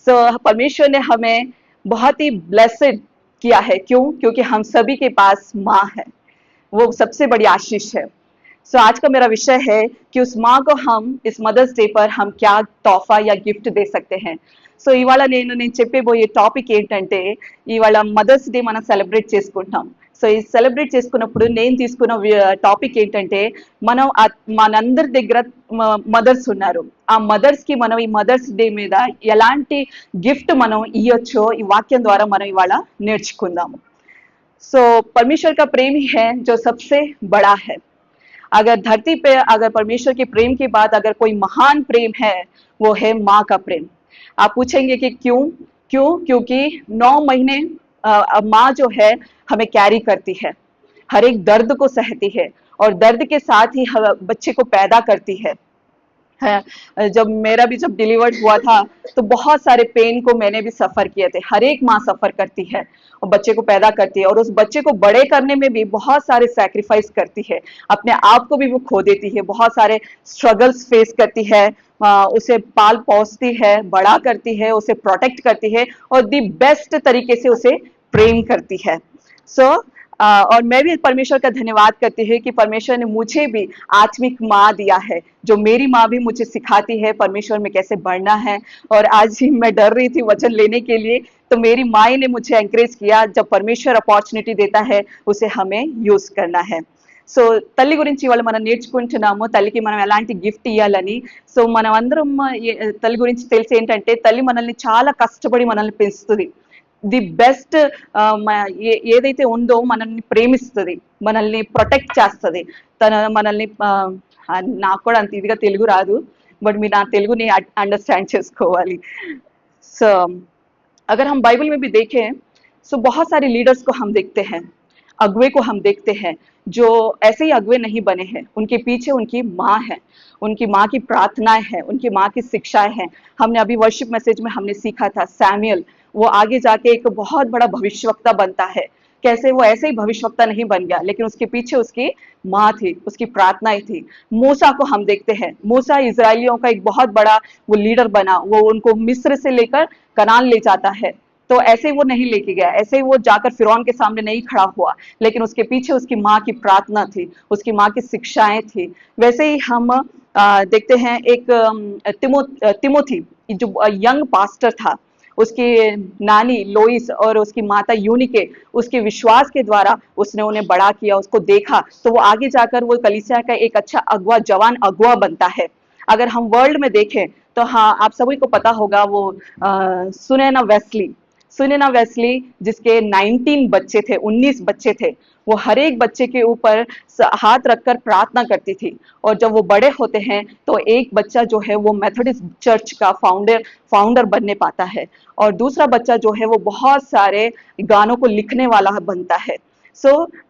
परमेश्वर ने हमें बहुत ही ब्लेसेड किया है। क्यों? क्योंकि हम सभी के पास माँ है, वो सबसे बड़ी आशीष है। आज का मेरा विषय है कि उस माँ को हम इस मदर्स डे पर हम क्या तोहफा या गिफ्ट दे सकते हैं। ఇవాళ నేను చెప్పబోయే టాపిక్ ఏంటంటే, ఇవాళ మదర్స్ డే మనం సెలబ్రేట్ చేసుకుంటున్నాం. ఈ సెలబ్రేట్ చేసుకున్నప్పుడు నేను తీసుకున్న టాపిక్ ఏంటంటే, మనం మనందరి దగ్గర మదర్స్ ఉన్నారు. ఆ మదర్స్ కి మనం ఈ మదర్స్ డే మీద ఎలాంటి గిఫ్ట్ మనం ఇవ్వచ్చో ఈ వాక్యం ద్వారా మనం ఇవాళ నేర్చుకుందాము. परमेश्वर का प्रेम ही है जो सबसे बड़ा है. अगर धरती पे अगर परमेश्वर के प्रेम के बाद अगर कोई महान प्रेम है, वो है माँ का प्रेम. आप पूछेंगे कि क्यों? क्योंकि 9 महीने माँ जो है हमें कैरी करती है, हर एक दर्द को सहती है और दर्द के साथ ही बच्चे को पैदा करती है. जब मेरा भी जब डिलीवर्ड हुआ था तो बहुत सारे पेन को मैंने भी सफर किए थे. हर एक माँ सफर करती है और बच्चे को पैदा करती है और उस बच्चे को बड़े करने में भी बहुत सारे सैक्रिफाइस करती है, अपने आप को भी वो खो देती है, बहुत सारे स्ट्रगल्स फेस करती है, उसे पाल पोसती है, बड़ा करती है, उसे प्रोटेक्ट करती है और दी बेस्ट तरीके से उसे प्रेम करती है. और मैं भी परमेश्वर का धन्यवाद करती हूँ कि परमेश्वर ने मुझे भी आत्मिक माँ दिया है, जो मेरी माँ भी मुझे सिखाती है परमेश्वर में कैसे बढ़ना है. और आज ही मैं डर रही थी वचन लेने के लिए, तो मेरी माँ ने मुझे एंकरेज किया, जब परमेश्वर अपॉर्चुनिटी देता है उसे हमें यूज करना है. తల్లి గురించి ఇవాళ మనం నేర్చుకుంటున్నాము, తల్లికి మనం ఎలాంటి గిఫ్ట్ ఇవ్వాలని. మనం అందరం తల్లి గురించి తెలిసి ఏంటంటే, తల్లి మనల్ని చాలా కష్టపడి మనల్ని పెంచుతుంది. ది బెస్ట్ ఏదైతే ఉందో మనల్ని ప్రేమిస్తుంది, మనల్ని ప్రొటెక్ట్ చేస్తుంది, తన మనల్ని నాకు కూడా అంత ఇదిగా తెలుగు రాదు, బట్ మీరు నా తెలుగుని अंडरस्टैंड చేసుకోవాలి. अगर हम बाइबल में भी देखें बहुत सारे लीडर्स को हम देखते हैं, अगुवे को हम देखते हैं जो ऐसे ही अगुवे नहीं बने हैं, उनके पीछे उनकी माँ है, उनकी माँ की प्रार्थनाएं हैं, उनकी माँ की शिक्षाएं हैं. हमने अभी वर्शिप मैसेज में हमने सीखा था सैमुअल, वो आगे जाके एक बहुत बड़ा भविष्यवक्ता बनता है. कैसे वो ऐसे ही भविष्यवक्ता नहीं बन गया, लेकिन उसके पीछे उसकी माँ थी, उसकी प्रार्थनाएं थी. मूसा को हम देखते हैं, मूसा इजरायलियों का एक बहुत बड़ा वो लीडर बना, वो उनको मिस्र से लेकर कनान ले जाता है. तो ऐसे ही वो नहीं लेके गया, ऐसे ही वो जाकर फिरौन के सामने नहीं खड़ा हुआ, लेकिन उसके पीछे उसकी माँ की प्रार्थना थी, उसकी माँ की शिक्षाएं थी. वैसे ही हम देखते हैं एक तिमोथी जो यंग पास्टर था, उसकी नानी लोइस और उसकी माता यूनिके उसके विश्वास के द्वारा उसने उन्हें बड़ा किया, उसको देखा, तो वो आगे जाकर वो कलीसिया का एक अच्छा अगुआ, जवान अगुआ बनता है. अगर हम वर्ल्ड में देखें तो हाँ, आप सभी को पता होगा वो सुनैना वेस्ली जिसके 19 बच्चे थे, 19 बच्चे थे, वो हर एक बच्चे के ऊपर हाथ रखकर प्रार्थना करती थी. और जब वो बड़े होते हैं तो एक बच्चा जो है वो मेथोडिस्ट चर्च का फाउंडर बनने पाता है, और दूसरा बच्चा जो है वो बहुत सारे गानों को लिखने वाला बनता है.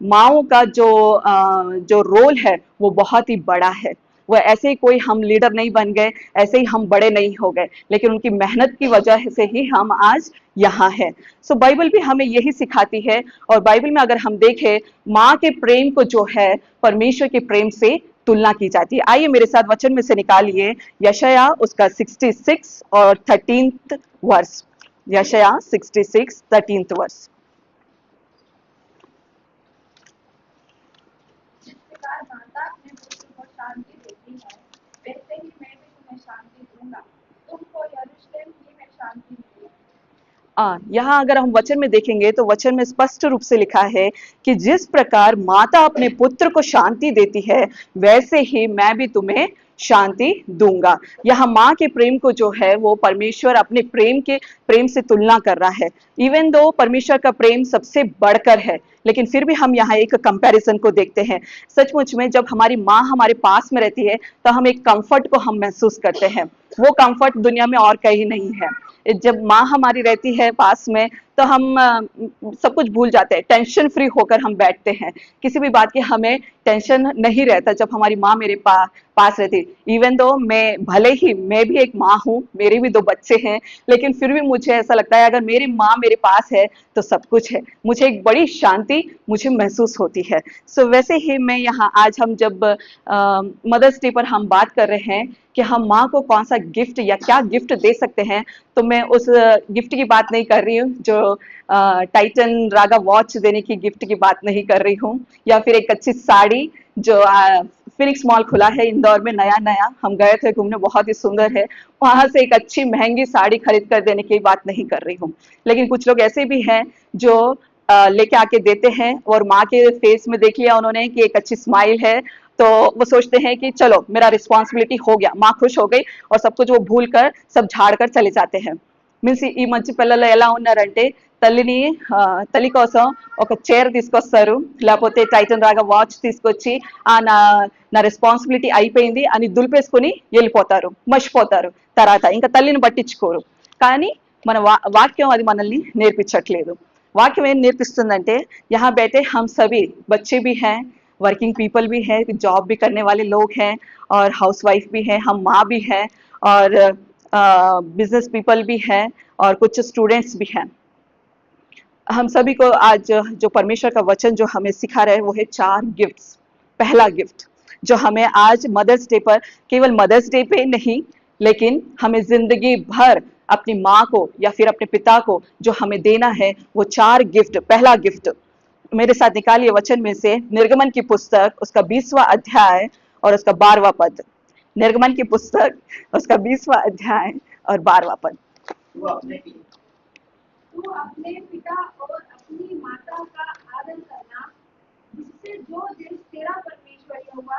माँओं का जो रोल है वो बहुत ही बड़ा है. वो ऐसे ही कोई हम लीडर नहीं बन गए, ऐसे ही हम बड़े नहीं हो गए, लेकिन उनकी मेहनत की वजह से ही हम आज यहाँ हैं. बाइबल भी हमें यही सिखाती है. और बाइबल में अगर हम देखें, माँ के प्रेम को जो है परमेश्वर के प्रेम से तुलना की जाती है. आइए मेरे साथ वचन में से निकालिए यशायाह उसका 66 और 13th वर्स. यशायाह 66 13th वर्स. शांति देती है, वैसे ही मैं भी तुम्हें शांति दूंगा, तुमको यरूशलेम ही में शांति मिलेगी. यहाँ अगर हम वचन में देखेंगे तो वचन में स्पष्ट रूप से लिखा है कि जिस प्रकार माता अपने पुत्र को शांति देती है, वैसे ही मैं भी तुम्हें शांति दूंगा. यहाँ माँ के प्रेम को जो है वो परमेश्वर अपने प्रेम से तुलना कर रहा है. इवन दो परमेश्वर का प्रेम सबसे बढ़कर है, लेकिन फिर भी हम यहाँ एक कंपैरिजन को देखते हैं. सचमुच में जब हमारी माँ हमारे पास में रहती है तो हम एक कंफर्ट को हम महसूस करते हैं. वो कंफर्ट दुनिया में और कहीं नहीं है. जब माँ हमारी रहती है पास में तो हम सब कुछ भूल जाते हैं, टेंशन फ्री होकर हम बैठते हैं, किसी भी बात की हमें टेंशन नहीं रहता जब हमारी माँ मेरे पास रहती. इवन दो भले ही मैं भी एक माँ हूँ, मेरे भी 2 बच्चे हैं, लेकिन फिर भी मुझे ऐसा लगता है अगर मेरी माँ मेरे पास है तो सब कुछ है. मुझे एक बड़ी शांति शक्ति मुझे महसूस होती है। सो वैसे ही मैं यहाँ आज हम जब मदर्स डे पर हम बात कर रहे हैं कि हम माँ को कौन सा गिफ्ट या क्या गिफ्ट दे सकते हैं, तो मैं उस गिफ्ट की बात नहीं कर रही हूँ जो टाइटन रागा वॉच देने की गिफ्ट की बात नहीं कर रही हूँ, या फिर एक अच्छी साड़ी जो फिनिक्स मॉल खुला है इंदौर में नया नया, हम गए थे घूमने, बहुत ही सुंदर है, वहां से एक अच्छी महंगी साड़ी खरीद कर देने की बात नहीं कर रही हूँ। लेकिन कुछ लोग ऐसे भी हैं जो लेके आके देते हैं और माँ के फेस में देख लिया उन्होंने कि एक अच्छी स्माइल है, तो वो सोचते हैं कि चलो मेरा रिस्पांसिबिलिटी हो गया, माँ खुश हो गई, और सब कुछ वो भूल कर सब झाड़ कर चले जाते हैं। మీన్స్ ఈ మంచి పిల్లలు ఎలా ఉన్నారంటే తల్లిని తల్లి కోసం ఒక చైర్ తీసుకొస్తారు, లేకపోతే టైటన్ రాగా వాచ్ తీసుకొచ్చి నా నా రెస్పాన్సిబిలిటీ అయిపోయింది అని దులిపేసుకుని వెళ్ళిపోతారు, మర్చిపోతారు, తర్వాత ఇంకా తల్లిని పట్టించుకోరు. కానీ మన వాక్యం అది మనల్ని నేర్పించట్లేదు. वाक्य में नेतृत्व यहाँ बैठे हम सभी बच्चे भी हैं, वर्किंग पीपल भी हैं, जॉब भी करने वाले लोग हैं, और हाउसवाइफ भी हैं, हम माँ भी हैं, और बिजनेस पीपल भी हैं, और कुछ स्टूडेंट्स भी हैं। हम सभी को आज जो परमेश्वर का वचन जो हमें सिखा रहे हैं वो है 4 गिफ्ट्स। पहला गिफ्ट जो हमें आज मदर्स डे पर, केवल मदर्स डे पे नहीं, लेकिन हमें जिंदगी भर अपनी माँ को या फिर अपने पिता को जो हमें देना है वो 4 गिफ्ट। पहला गिफ्ट मेरे साथ निकालिए वचन में से निर्गमन की पुस्तक उसका 20वां अध्याय और उसका 12वां पद। निर्गमन की पुस्तक उसका 20वां अध्याय और 12वां पद। तू अपने पिता और अपनी माता का आदर करना, जिससे जो देश तेरा परमेश्वर यहोवा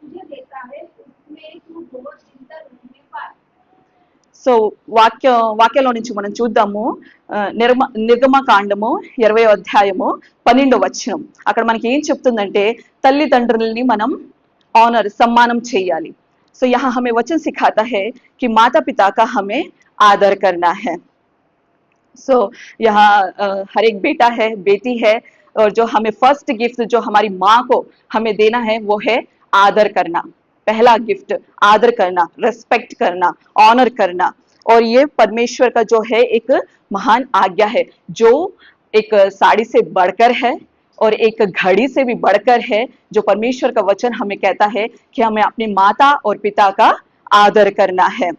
तुझे देता है उसमें तू बहुत दिन तक रहने पाए। సో వాక్యంలో నుంచి మనం చూద్దాము, నిర్గమకాండము 20వ అధ్యాయము 12వ వచనం. అక్కడ మనకి ఏం చెప్తుందంటే తల్లిదండ్రులని మనం ऑनर सम्मानम చేయాలి. सो यहाँ हमें वचन सिखाता है कि माता पिता का हमें आदर करना है. सो यहाँ हर एक बेटा है, बेटी है, और जो हमें फर्स्ट गिफ्ट जो हमारी माँ को हमें देना है वो है आदर करना. पहला गिफ्ट आदर करना, रेस्पेक्ट करना, ऑनर करना. और ये परमेश्वर का जो है एक महान आज्ञा है जो एक साड़ी से बढ़कर है और एक घड़ी से भी बढ़कर है, जो परमेश्वर का वचन हमें कहता है कि हमें अपनी माता और पिता का आदर करना है.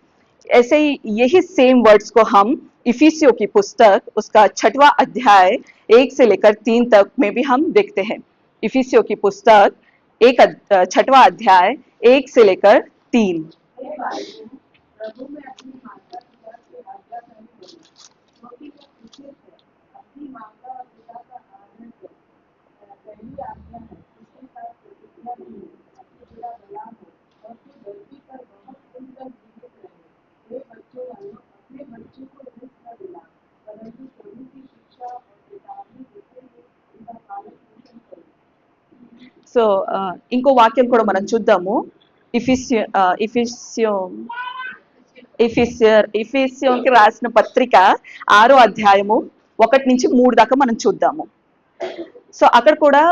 ऐसे ही यही सेम वर्ड्स को हम इफिसियों की पुस्तक उसका 6वां अध्याय 1 से लेकर 3 तक में भी हम देखते हैं. इफिसियों की पुस्तक 6वां अध्याय 1 से लेकर 3. प्रभु में अपनी माता पिता से आज्ञा नहीं बनी, क्योंकि वो खुशी है अपनी माता और पिता का आदर कर। पहली आज्ञा है उसके साथ प्रतिज्ञा भी है कि तेरा भला हो और तू धरती पर बहुत दिन तक जीवित रहे। हे बच्चों वालों, अपने बच्चों को रिस्क न दिला, परंतु प्रभु की शिक्षा और चेतावनी देते हुए उनका पालन पोषण करो. సో ఇంకో వాక్యం కూడా మనం చూద్దాము. ఇఫిసియోకి రాసిన పత్రిక 6వ అధ్యాయము 1 నుంచి 3 దాకా మనం చూద్దాము. సో అక్కడ కూడా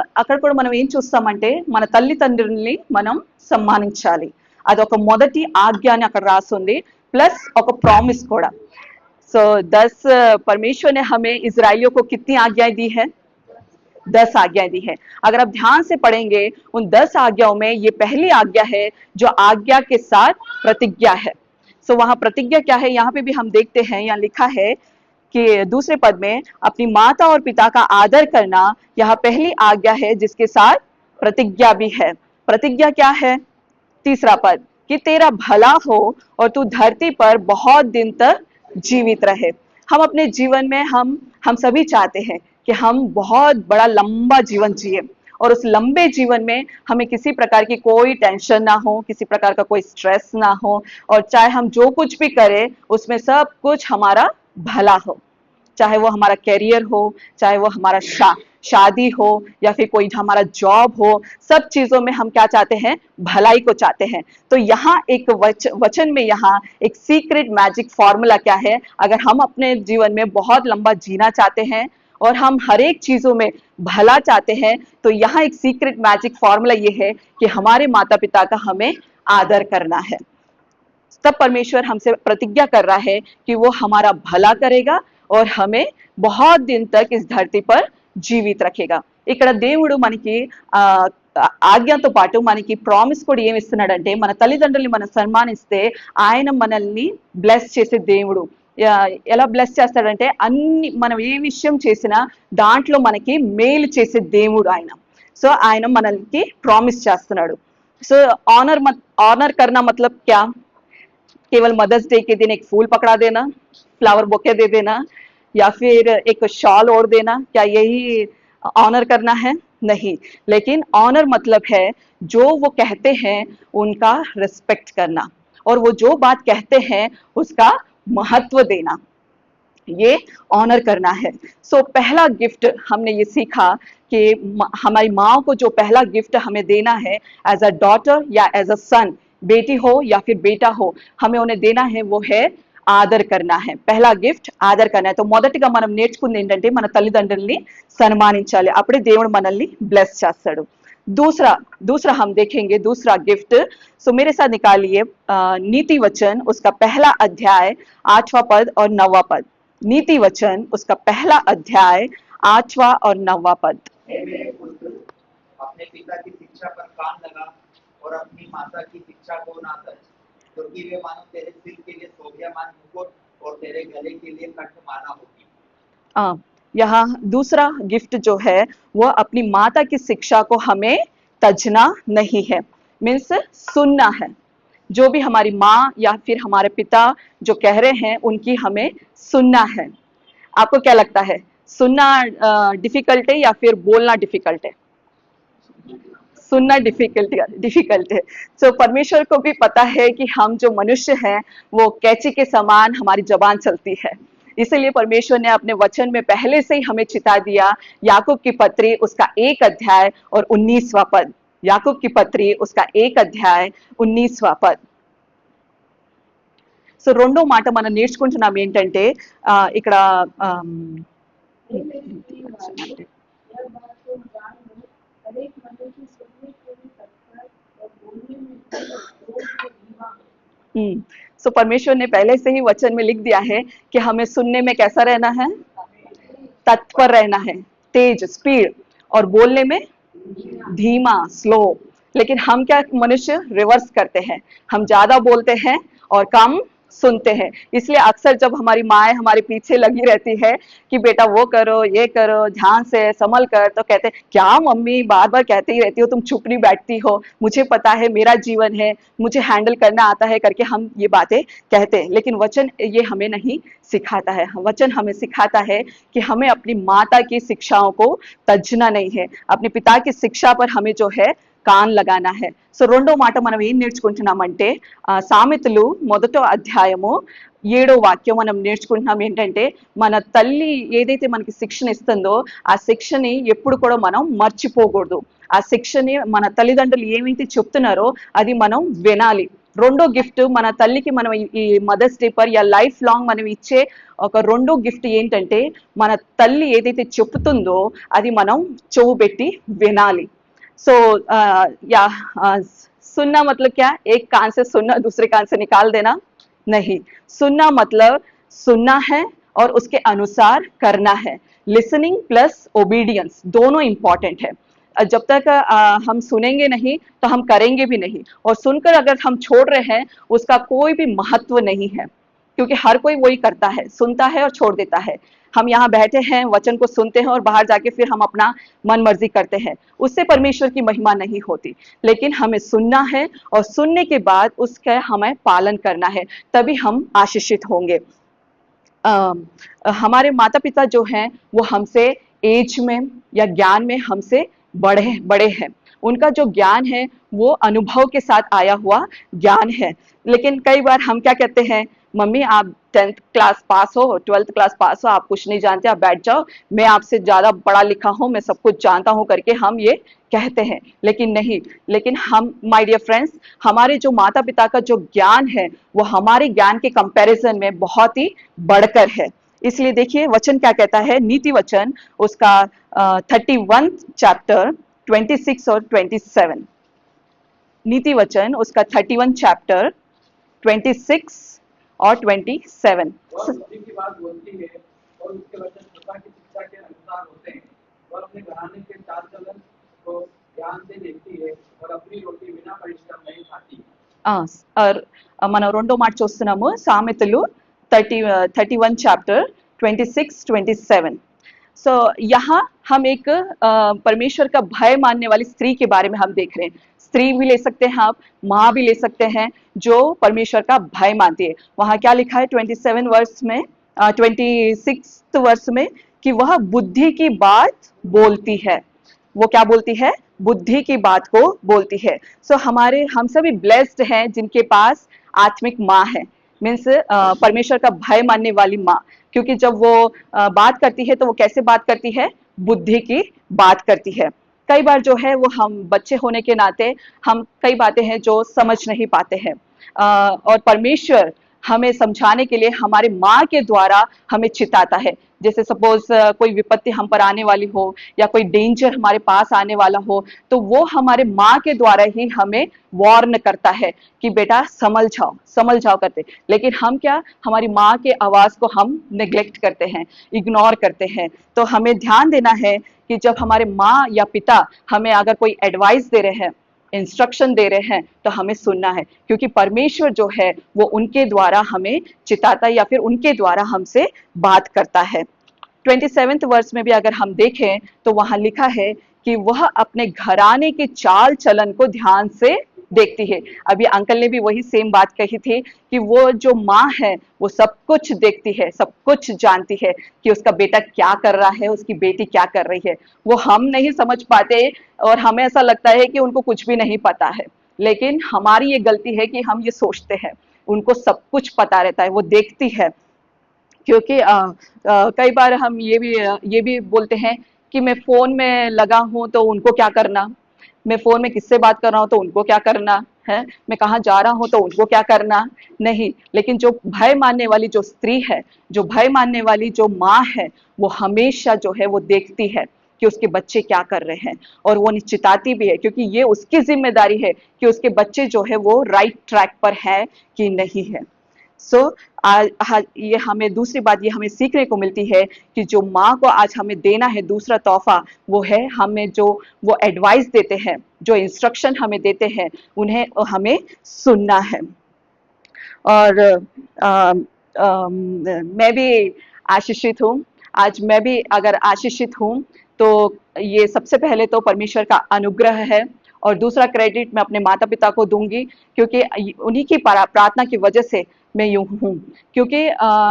మనం ఏం చూస్తామంటే మన తల్లిదండ్రుల్ని మనం సన్మానించాలి. అదొక మొదటి ఆజ్ఞ అని అక్కడ రాస్తుంది, ప్లస్ ఒక ప్రామిస్ కూడా. సో 10 परमेश्वर ने हमें इजराइलियों को कितनी आज्ञाएं दी है? 10 आज्ञाएं दी है. अगर आप ध्यान से पढ़ेंगे उन 10 आज्ञाओं में ये पहली आज्ञा है जो आज्ञा के साथ प्रतिज्ञा है. सो वहां प्रतिज्ञा क्या है यहाँ पे भी हम देखते हैं, यहाँ लिखा है कि दूसरे पद में अपनी माता और पिता का आदर करना, यह पहली आज्ञा है जिसके साथ प्रतिज्ञा भी है. प्रतिज्ञा क्या है? तीसरा पद कि तेरा भला हो और तू धरती पर बहुत दिन तक जीवित रहे. हम अपने जीवन में हम सभी चाहते हैं कि हम बहुत बड़ा लंबा जीवन जिए, और उस लंबे जीवन में हमें किसी प्रकार की कोई टेंशन ना हो, किसी प्रकार का कोई स्ट्रेस ना हो, और चाहे हम जो कुछ भी करें उसमें सब कुछ हमारा भला हो. चाहे वो हमारा कैरियर हो, चाहे वो हमारा शादी हो, या फिर कोई हमारा जॉब हो, सब चीजों में हम क्या चाहते हैं? भलाई को चाहते हैं. तो यहाँ एक वचन में यहाँ एक सीक्रेट मैजिक फॉर्मूला क्या है? अगर हम अपने जीवन में बहुत लंबा जीना चाहते हैं और हम हर एक चीजों में भला चाहते हैं, तो यहाँ एक सीक्रेट मैजिक फॉर्मूला ये है कि हमारे माता पिता का हमें आदर करना है. तब परमेश्वर हमसे प्रतिज्ञा कर रहा है कि वो हमारा भला करेगा और हमें बहुत दिन तक इस धरती पर जीवित रखेगा. ఇక్కడ దేవుడు మనకి ఆ ఆజ్ఞతో పాటు మనకి ప్రామిస్ కూడా ఏమి ఇస్తున్నాడంటే మన తల్లిదండ్రుల్ని మనం సన్మానిస్తే ఆయన మనల్ని బ్లెస్ చేసే దేవుడు. ఎలా బ్లెస్ చేస్తాడంటే అన్ని మనం ఏ విషయం చేసినా దాంట్లో మనకి మేలు చేసే దేవుడు ఆయన. సో ఆయన మనల్ని ప్రామిస్ చేస్తున్నాడు. సో ऑनर करना मतलब क्या? केवल मदर्स डे के दिन एक फूल पकड़ा देना, फ्लावर बुके दे देना या फिर एक शॉल ओढ़ देना, क्या यही ऑनर करना है? नहीं, लेकिन ऑनर मतलब है जो वो कहते हैं उनका रिस्पेक्ट करना और वो जो बात कहते हैं उसका महत्व देना, ये ऑनर करना है. सो पहला गिफ्ट हमने ये सीखा कि हमारी माँ को जो पहला गिफ्ट हमें देना है एज अ डॉटर या एज अ सन, बेटी हो या फिर बेटा हो, हमें उन्हें देना है वो है ఆదర్ करना है. पहला गिफ्ट ఆదర్ करना है. तो మొదటిగా మనం నేర్చుకుంది ఏంటంటే మన తల్లిదండ్రుల్ని సన్మానించాలి, అప్పుడే దేవుడు మనల్ని బ్లెస్ చేస్తాడు. दूसरा दूसरा हम देखेंगे दूसरा गिफ्ट. सो मेरे साथ निकालिए नीति वचन उसका पहला अध्याय 8वां पद और 9वां पद. नीति वचन उसका पहला अध्याय 8वां और 9वां पद. हे मेरे पुत्र, अपने पिता की शिक्षा पर कान लगा और अपनी माता की शिक्षा को ना तज, क्योंकि वे मानो तेरे सिर के लिए शोभायमान मुकुट और तेरे गले के लिए कंठमाला होगी. यहाँ दूसरा गिफ्ट जो है वो अपनी माता की शिक्षा को हमें तजना नहीं है, मीन्स सुनना है. जो भी हमारी माँ या फिर हमारे पिता जो कह रहे हैं उनकी हमें सुनना है. आपको क्या लगता है, सुनना डिफिकल्ट है या फिर बोलना डिफिकल्ट है? सुनना डिफिकल्ट है. सो परमेश्वर को भी पता है कि हम जो मनुष्य हैं वो कैंची के समान हमारी जबान चलती है. इसलिए परमेश्वर ने अपने वचन में पहले से ही हमें चिता दिया. याकूब की पत्री उसका 1 अध्याय और 19वां पद. याकूब की पत्री उसका 1 अध्याय 19वां पद. సో రెండో మాట మనం నేర్చుకుంటున్నాం ఏంటంటే ఇక్కడ हे मेरे प्रिय भाइयों, यह बात तो जान लो, हर एक मनुष्य सुनने के लिए तत्पर और बोलने में जोर से धीमा हो. सो परमेश्वर ने पहले से ही वचन में लिख दिया है कि हमें सुनने में कैसा रहना है, तत्पर रहना है, तेज स्पीड, और बोलने में धीमा स्लो. लेकिन हम क्या मनुष्य रिवर्स करते हैं, हम ज्यादा बोलते हैं और कम सुनते हैं. इसलिए अक्सर जब हमारी माएँ हमारे पीछे लगी रहती है कि बेटा वो करो ये करो ध्यान से संभल कर, तो कहते हैं क्या मम्मी बार बार कहती ही रहती हो, तुम चुप नहीं बैठती हो, मुझे पता है मेरा जीवन है, मुझे हैंडल करना आता है करके हम ये बातें कहते हैं. लेकिन वचन ये हमें नहीं सिखाता है. वचन हमें सिखाता है कि हमें अपनी माता की शिक्षाओं को तजना नहीं है, अपने पिता की शिक्षा पर हमें जो है కాన్ లగానా హై. సో రెండో మాట మనం ఏం నేర్చుకుంటున్నామంటే సామెతలు 1వ అధ్యాయము 7వ వాక్యం మనం నేర్చుకుంటున్నాం ఏంటంటే మన తల్లి ఏదైతే మనకి శిక్షణ ఇస్తుందో ఆ శిక్షని ఎప్పుడు కూడా మనం మర్చిపోకూడదు. ఆ శిక్షని మన తల్లిదండ్రులు ఏమైతే చెప్తున్నారో అది మనం వినాలి. రెండో గిఫ్ట్ మన తల్లికి మనం ఈ మదర్స్ డే పర్ యా లైఫ్ లాంగ్ మనం ఇచ్చే ఒక రెండో గిఫ్ట్ ఏంటంటే మన తల్లి ఏదైతే చెప్తుందో అది మనం చెవు పెట్టి వినాలి. सो या सुनना मतलब क्या, एक कान से सुनना दूसरे कान से निकाल देना नहीं. सुनना मतलब सुनना है और उसके अनुसार करना है. लिसनिंग प्लस ओबीडियंस दोनों इंपॉर्टेंट है. जब तक हम सुनेंगे नहीं तो हम करेंगे भी नहीं, और सुनकर अगर हम छोड़ रहे हैं उसका कोई भी महत्व नहीं है, क्योंकि हर कोई वही करता है, सुनता है और छोड़ देता है. हम यहाँ बैठे हैं वचन को सुनते हैं और बाहर जाके फिर हम अपना मन मर्जी करते हैं, उससे परमेश्वर की महिमा नहीं होती. लेकिन हमें सुनना है और सुनने के बाद उसका हमें पालन करना है, तभी हम आशीषित होंगे. हमारे माता पिता जो हैं वो हमसे एज में या ज्ञान में हमसे बड़े हैं. उनका जो ज्ञान है वो अनुभव के साथ आया हुआ ज्ञान है. लेकिन कई बार हम क्या कहते हैं, मम्मी आप 10th क्लास पास हो, 12th क्लास पास हो, आप कुछ नहीं जानते, आप बैठ जाओ, मैं आपसे ज्यादा पढ़ा लिखा हूं, मैं सब कुछ जानता हूं करके हम ये कहते हैं. लेकिन नहीं, लेकिन हम माय डियर फ्रेंड्स, हमारे जो माता पिता का जो ज्ञान है वो हमारे ज्ञान के कंपैरिजन में बहुत ही बढ़कर है. इसलिए देखिए वचन क्या कहता है, नीति वचन उसका 31 चैप्टर 26 और 27. नीति वचन उसका 31 चैप्टर 26 और 27. वह बुद्धि की बात बोलती है और उसके वचन पिता की शिक्षा के अनुसार होते हैं. वह अपने घराने के चाल चलन को ध्यान से देखती है और अपनी रोटी बिना परिश्रम नहीं खाती। మనం రెండో మాట చూస్తున్నాము సామెతలు 31 చాప్టర్ 26-27। सो यहाँ हम एक परमेश्वर का भय मानने वाली स्त्री के बारे में हम देख रहे हैं। स्त्री भी ले सकते हैं आप, माँ भी ले सकते हैं जो परमेश्वर का भय मानती है। वहां क्या लिखा है 27 वर्ष में 26 वर्ष में कि वह बुद्धि की बात बोलती है। वो क्या बोलती है? बुद्धि की बात को बोलती है। सो हम सभी ब्लेस्ड हैं जिनके पास आत्मिक माँ है, मीन्स परमेश्वर का भय मानने वाली माँ। क्योंकि जब वो बात करती है तो वो कैसे बात करती है? बुद्धि की बात करती है। कई बार जो है वो हम बच्चे होने के नाते हम कई बातें हैं जो समझ नहीं पाते हैं, और परमेश्वर हमें समझाने के लिए हमारे माँ के द्वारा हमें चिताता है। जैसे सपोज कोई विपत्ति हम पर आने वाली हो या कोई डेंजर हमारे पास आने वाला हो, तो वो हमारे माँ के द्वारा ही हमें वार्न करता है कि बेटा संभल जाओ करते। लेकिन हम क्या, हमारी माँ के आवाज को हम नेग्लेक्ट करते हैं, इग्नोर करते हैं। तो हमें ध्यान देना है कि जब हमारे माँ या पिता हमें अगर कोई एडवाइस दे रहे हैं, इंस्ट्रक्शन दे रहे हैं, तो हमें सुनना है, क्योंकि परमेश्वर जो है वो उनके द्वारा हमें चिताता है या फिर उनके द्वारा हमसे बात करता है। 27 वर्ष में भी अगर हम देखें तो वहां लिखा है कि वह अपने घराने के चाल चलन को ध्यान से देखती है। अभी अंकल ने भी वही सेम बात कही थी कि वो जो माँ है वो सब कुछ देखती है, सब कुछ जानती है कि उसका बेटा क्या कर रहा है, उसकी बेटी क्या कर रही है। वो हम नहीं समझ पाते और हमें ऐसा लगता है कि उनको कुछ भी नहीं पता है, लेकिन हमारी ये गलती है कि हम ये सोचते हैं उनको सब कुछ पता रहता है, वो देखती है। क्योंकि कई बार हम ये भी बोलते हैं कि मैं फोन में लगा हूं तो उनको क्या करना, मैं फोन में किससे बात कर रहा हूं तो उनको क्या करना है, मैं कहाँ जा रहा हूं तो उनको क्या करना। नहीं, लेकिन जो भय मानने वाली जो स्त्री है, जो भय मानने वाली जो माँ है, वो हमेशा जो है वो देखती है कि उसके बच्चे क्या कर रहे हैं, और वो निश्चिताती भी है, क्योंकि ये उसकी जिम्मेदारी है कि उसके बच्चे जो है वो राइट ट्रैक पर है कि नहीं है। सो ये हमें दूसरी बात ये हमें सीखने को मिलती है कि जो माँ को आज हमें देना है दूसरा तोहफा, वो है हमें जो वो एडवाइस देते हैं, जो इंस्ट्रक्शन हमें देते हैं, उन्हें हमें सुनना है। और मैं भी आशीषित हूँ। आज मैं भी अगर आशीषित हूँ तो ये सबसे पहले तो परमेश्वर का अनुग्रह है, और दूसरा क्रेडिट मैं अपने माता पिता को दूंगी, क्योंकि उन्हीं की प्रार्थना की वजह से मैं यूं हूँ। क्योंकि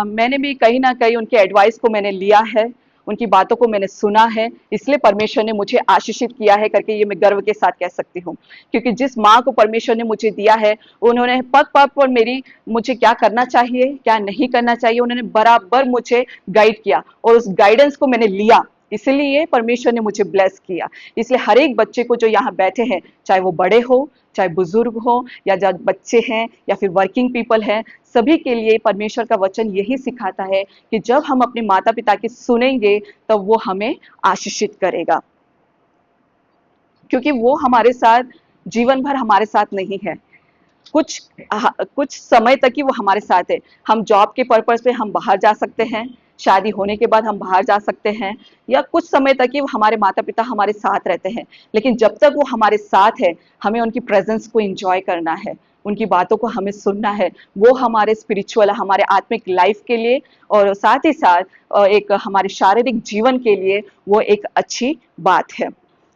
मैंने भी कहीं ना कहीं उनके एडवाइस को मैंने लिया है, उनकी बातों को मैंने सुना है, इसलिए परमेश्वर ने मुझे आशीषित किया है करके ये मैं गर्व के साथ कह सकती हूँ। क्योंकि जिस माँ को परमेश्वर ने मुझे दिया है, उन्होंने पग पग पर मुझे क्या करना चाहिए क्या नहीं करना चाहिए उन्होंने बराबर मुझे गाइड किया, और उस गाइडेंस को मैंने लिया, इसलिए परमेश्वर ने मुझे ब्लेस किया। इसलिए हर एक बच्चे को जो यहाँ बैठे हैं, चाहे वो बड़े हो, चाहे बुजुर्ग हो, या जो बच्चे हैं या फिर वर्किंग पीपल हैं, सभी के लिए परमेश्वर का वचन यही सिखाता है कि जब हम अपने माता पिता की सुनेंगे तब वो हमें आशीषित करेगा, क्योंकि वो हमारे साथ जीवन भर हमारे साथ नहीं है, कुछ समय तक ही वो हमारे साथ है। हम जॉब के पर्पस पे हम बाहर जा सकते हैं, शादी होने के बाद हम बाहर जा सकते हैं, या कुछ समय तक ही हमारे माता पिता हमारे साथ रहते हैं, लेकिन जब तक वो हमारे साथ है हमें उनकी प्रेजेंस को एंजॉय करना है, उनकी बातों को हमें सुनना है। वो हमारे स्पिरिचुअल, हमारे आत्मिक लाइफ के लिए, और साथ ही साथ एक हमारे शारीरिक जीवन के लिए वो एक अच्छी बात है।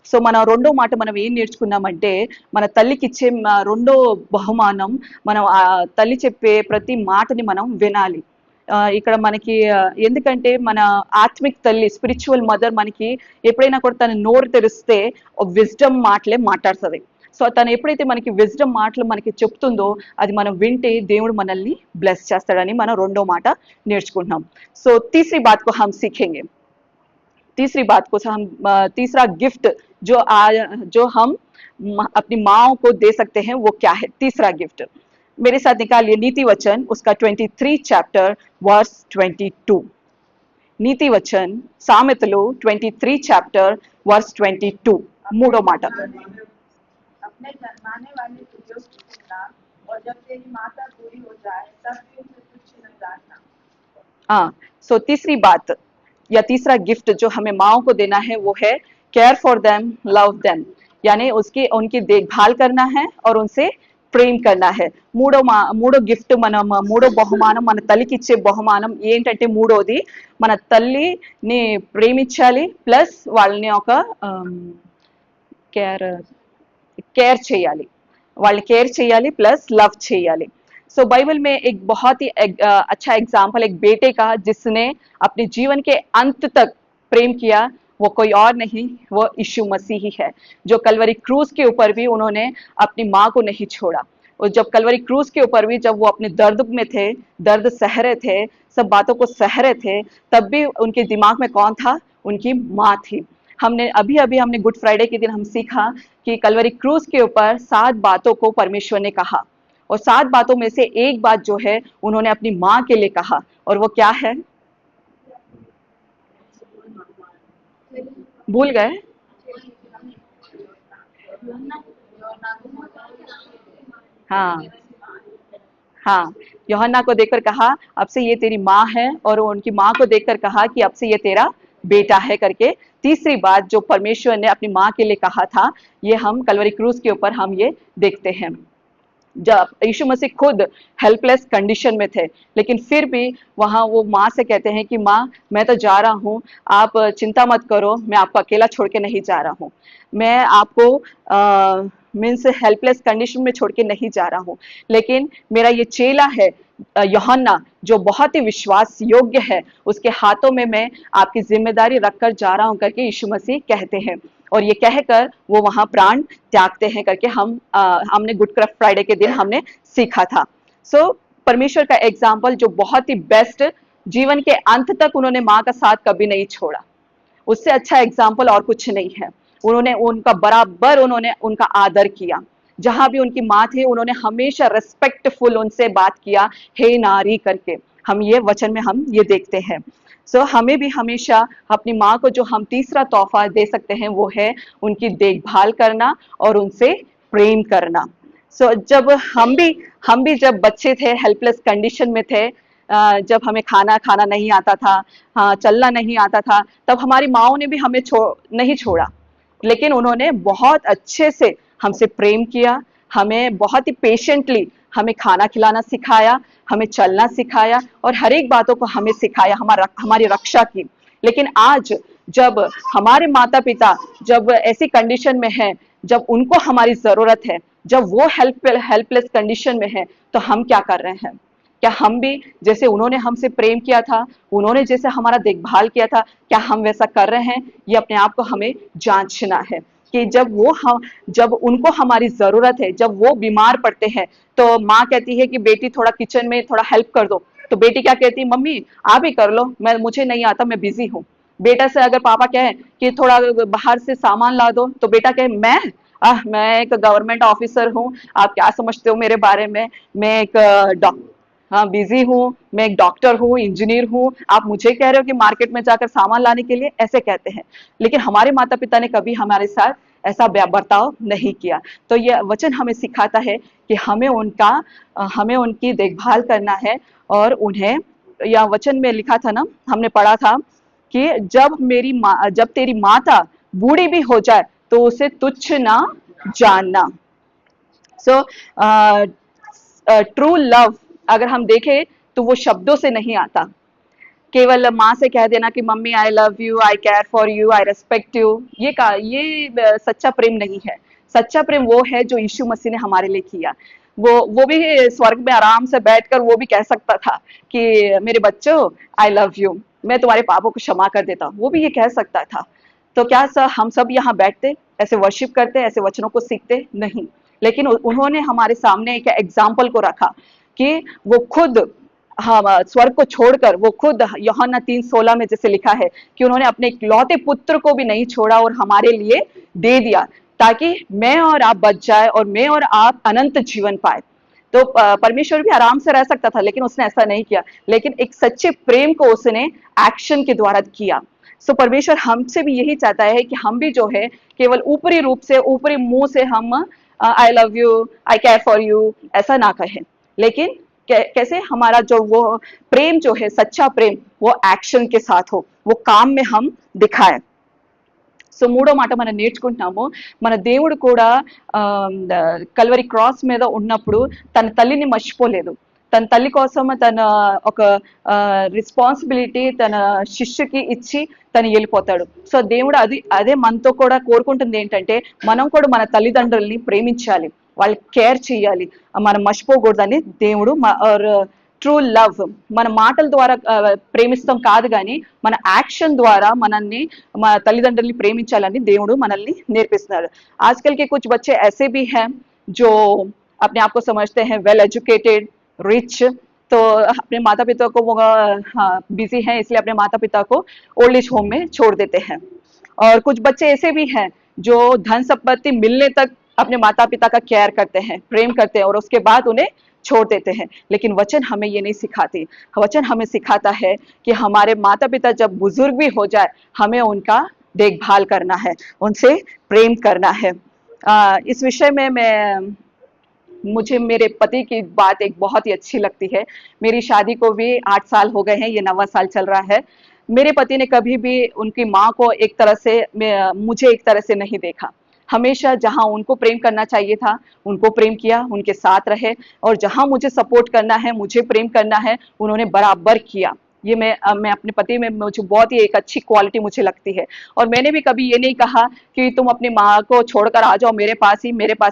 సో మన రెండో మాట మనం ఏం నేర్చుకున్నామంటే, మన తల్లికి ఇచ్చే రెండో బహుమానం, మనం ఆ తల్లి చెప్పే ప్రతి మాటని మనం వినాలి. ఇక్కడ మనకి ఎందుకంటే మన ఆత్మిక్ తల్లి, స్పిరిచువల్ మదర్ మనకి ఎప్పుడైనా కూడా తన నోరు తెరిస్తే విజ్డమ్ మాటలే మాట్లాడుతుంది. సో తను ఎప్పుడైతే మనకి విజ్డమ్ మాటలు మనకి చెప్తుందో అది మనం వింటే దేవుడు మనల్ని బ్లెస్ చేస్తాడని మనం రెండో మాట నేర్చుకుంటున్నాం. సో తీసరి బాత్ కో హమ్ సీఖేంగే, तीसरी बात को हम तीसरा गिफ्ट जो हम अपनी माओ को दे सकते हैं वो क्या है? तीसरा गिफ्ट मेरे साथ निकालिए नीति वचन उसका 23 चैप्टर वर्स 22। नीति वचन సామెతలు 23 चैप्टर वर्स 22 మూడో మాట। अपने जन्माने वाले तुझे सुनना, और जब तेरी माता पूरी हो जाए तब भी उसे तुच्छ न जानना। हाँ, सो तीसरी बात या तीसरा गिफ्ट जो हमें माओ को देना है वो है care for them, love them, यानी उसकी उनकी देखभाल करना है और उनसे ప్రేమ్ करना है. మూడో గిఫ్ట్ మనం మూడో బహుమానం మన తల్లికి ఇచ్చే బహుమానం ఏంటంటే మూడోది మన తల్లిని ప్రేమించాలి ప్లస్ వాళ్ళని ఒక కేర్ केयर చేయాలి, వాళ్ళని केयर చేయాలి प्लस लव చేయాలి. सो बाइबल में एक बहुत ही अच्छा एग्जाम्पल एक बेटे का जिसने अपने जीवन के अंत तक प्रेम किया, वो कोई और नहीं, वो यीशु मसीह ही है, जो कलवरी क्रूज के ऊपर भी उन्होंने अपनी माँ को नहीं छोड़ा. और जब कलवरी क्रूज के ऊपर भी जब वो अपने दर्द में थे, दर्द सह रहे थे, सब बातों को सह रहे थे, तब भी उनके दिमाग में कौन था? उनकी माँ थी. हमने अभी गुड फ्राइडे के दिन हम सीखा कि कलवरी क्रूज के ऊपर 7 बातों को परमेश्वर ने कहा और 7 बातों में से एक बात जो है उन्होंने अपनी माँ के लिए कहा, और वो क्या है? भूल गए? हाँ हाँ, यूहन्ना को देखकर कहा अब से ये तेरी माँ है, और उनकी माँ को देखकर कहा कि अब से ये तेरा बेटा है करके. तीसरी बात जो परमेश्वर ने अपनी माँ के लिए कहा था, ये हम कलवरी क्रूज के ऊपर हम ये देखते हैं. जब यीशु मसीह खुद हेल्पलेस कंडीशन में थे, लेकिन फिर भी वहाँ वो माँ से कहते हैं कि माँ मैं तो जा रहा हूँ, आप चिंता मत करो, मैं आपको अकेला छोड़ के नहीं जा रहा हूँ, मैं आपको मीन्स हेल्पलेस कंडीशन में छोड़ के नहीं जा रहा हूँ, लेकिन मेरा ये चेला है यूहन्ना जो बहुत ही विश्वास योग्य है, उसके हाथों में मैं आपकी जिम्मेदारी रखकर जा रहा हूँ करके यीशु मसीह कहते हैं. और ये कहकर वो वहां प्राण त्यागते हैं करके हमने गुड फ्राइडे के दिन हमने सीखा था. सो परमेश्वर का एग्जाम्पल जो बहुत ही बेस्ट, जीवन के अंत तक उन्होंने माँ का साथ कभी नहीं छोड़ा, उससे अच्छा एग्जाम्पल और कुछ नहीं है. उन्होंने उनका बराबर उन्होंने उनका आदर किया, जहां भी उनकी माँ थी उन्होंने हमेशा रेस्पेक्टफुल उनसे बात किया, हे नारी करके. हम ये वचन में हम ये देखते हैं. सो हमें भी हमेशा अपनी माँ को जो हम तीसरा तोहफा दे सकते हैं वो है उनकी देखभाल करना और उनसे प्रेम करना. सो जब हम भी जब बच्चे थे, हेल्पलेस कंडीशन में थे, जब हमें खाना नहीं आता था, हाँ चलना नहीं आता था, तब हमारी माँओं ने भी हमें नहीं छोड़ा, लेकिन उन्होंने बहुत अच्छे से हमसे प्रेम किया, हमें बहुत ही पेशेंटली हमें खाना खिलाना सिखाया, हमें चलना सिखाया और हर एक बातों को हमें सिखाया, हमारी रक्षा की. लेकिन आज जब हमारे माता पिता जब ऐसी कंडीशन में हैं, जब उनको हमारी जरूरत है, जब वो हेल्पलेस कंडीशन में है, तो हम क्या कर रहे हैं? क्या हम भी जैसे उन्होंने हमसे प्रेम किया था, उन्होंने जैसे हमारा देखभाल किया था, क्या हम वैसा कर रहे हैं? ये अपने आप को हमें जांचना है कि जब उनको हमारी जरूरत है, जब वो बीमार पड़ते हैं, तो माँ कहती है कि बेटी थोड़ा किचन में थोड़ा हेल्प कर दो, तो बेटी क्या कहती है? मम्मी आप ही कर लो, मुझे नहीं आता, मैं बिजी हूँ. बेटा से अगर पापा कहे कि थोड़ा बाहर से सामान ला दो, तो बेटा कहे मैं एक गवर्नमेंट ऑफिसर हूँ, आप क्या समझते हो मेरे बारे में, मैं एक हाँ बिजी हूँ, मैं एक डॉक्टर हूँ, इंजीनियर हूँ, आप मुझे कह रहे हो कि मार्केट में जाकर सामान लाने के लिए, ऐसे कहते हैं. लेकिन हमारे माता पिता ने कभी हमारे साथ ऐसा बर्ताव नहीं किया. तो यह वचन हमें सिखाता है कि हमें उनकी देखभाल करना है और उन्हें, या वचन में लिखा था ना, हमने पढ़ा था कि जब तेरी माता बूढ़ी भी हो जाए तो उसे तुच्छ ना जानना. सो ट्रू लव अगर हम देखें तो वो शब्दों से नहीं आता, केवल माँ से कह देना कि mummy I love you, I care for you, I respect you, ये सच्चा प्रेम नहीं है. सच्चा प्रेम वो है जो यीशु मसीह ने हमारे लिए किया. वो भी स्वर्ग में आराम से बैठकर वो भी कह सकता था कि मेरे बच्चों आई लव यू, मैं तुम्हारे पापों को क्षमा कर देता हूँ, वो भी ये कह सकता था. तो क्या हम सब यहाँ बैठते ऐसे वर्शिप करते, ऐसे वचनों को सीखते? नहीं. लेकिन उन्होंने हमारे सामने एक एग्जाम्पल को रखा कि वो खुद स्वर्ग को छोड़कर, वो खुद यूहन्ना 3:16 में जैसे लिखा है कि उन्होंने अपने इकलौते पुत्र को भी नहीं छोड़ा और हमारे लिए दे दिया, ताकि मैं और आप बच जाए और मैं और आप अनंत जीवन पाए. तो परमेश्वर भी आराम से रह सकता था, लेकिन उसने ऐसा नहीं किया, लेकिन एक सच्चे प्रेम को उसने एक्शन के द्वारा किया. सो परमेश्वर हमसे भी यही चाहता है कि हम भी जो है केवल ऊपरी रूप से, ऊपरी मुंह से हम I love you, I care for you ऐसा ना कहें, लेकिन कैसे हमारा जो वो प्रेम जो है, सच्चा प्रेम, वो एक्शन के साथ हो, वो काम में हम दिखाएं. సో మూడో మాట మనం నేర్చుకుంటున్నాము, మన దేవుడు కూడా కల్వరి క్రాస్ మీద ఉన్నప్పుడు తన తల్లిని మర్చిపోలేదు. తన తల్లి కోసం తన ఒక రెస్పాన్సిబిలిటీ తన శిష్యుకి ఇచ్చి తను వెళ్ళిపోతాడు. సో దేవుడు అదే మనతో కూడా కోరుకుంటుంది ఏంటంటే, మనం కూడా మన తల్లిదండ్రుల్ని ప్రేమించాలి, వాళ్ళకి కేర్ చేయాలి, మనం మర్చిపోకూడదని దేవుడు ట్రూ లవ్ మన మాటల ద్వారా ప్రేమిస్తాం కాదు, కానీ మన యాక్షన్ ద్వారా మనల్ని మన తల్లిదండ్రుల్ని ప్రేమించాలని దేవుడు మనల్ని నేర్పిస్తున్నాడు. आजकल के कुछ बच्चे ऐसे भी हैं जो अपने आप को समझते हैं वेल एजुकेटेड, रिच, तो अपने माता पिता को वो बिजी हैं इसलिए अपने माता पिता को ओल्ड एज होम में छोड़ देते हैं. और कुछ बच्चे ऐसे भी हैं जो धन संपत्ति मिलने तक अपने माता पिता का केयर करते हैं, प्रेम करते हैं और उसके बाद उन्हें छोड़ देते हैं. लेकिन वचन हमें ये नहीं सिखाती. वचन हमें सिखाता है कि हमारे माता पिता जब बुजुर्ग भी हो जाए हमें उनका देखभाल करना है, उनसे प्रेम करना है. इस विषय में मुझे मेरे पति की बात एक बहुत ही अच्छी लगती है. मेरी शादी को भी 8 साल हो गए हैं, ये 9वां साल चल रहा है. मेरे पति ने कभी भी उनकी माँ को एक तरह से मुझे एक तरह से नहीं देखा. हमेशा जहां उनको प्रेम करना चाहिए था उनको प्रेम किया, उनके साथ रहे, और जहां मुझे सपोर्ट करना है, मुझे प्रेम करना है, उन्होंने बराबर किया. ये मैं अपने पति में मुझे बहुत ही एक अच्छी क्वालिटी मुझे लगती है. और मैंने भी कभी ये नहीं कहा कि तुम अपनी माँ को छोड़कर आ जाओ मेरे पास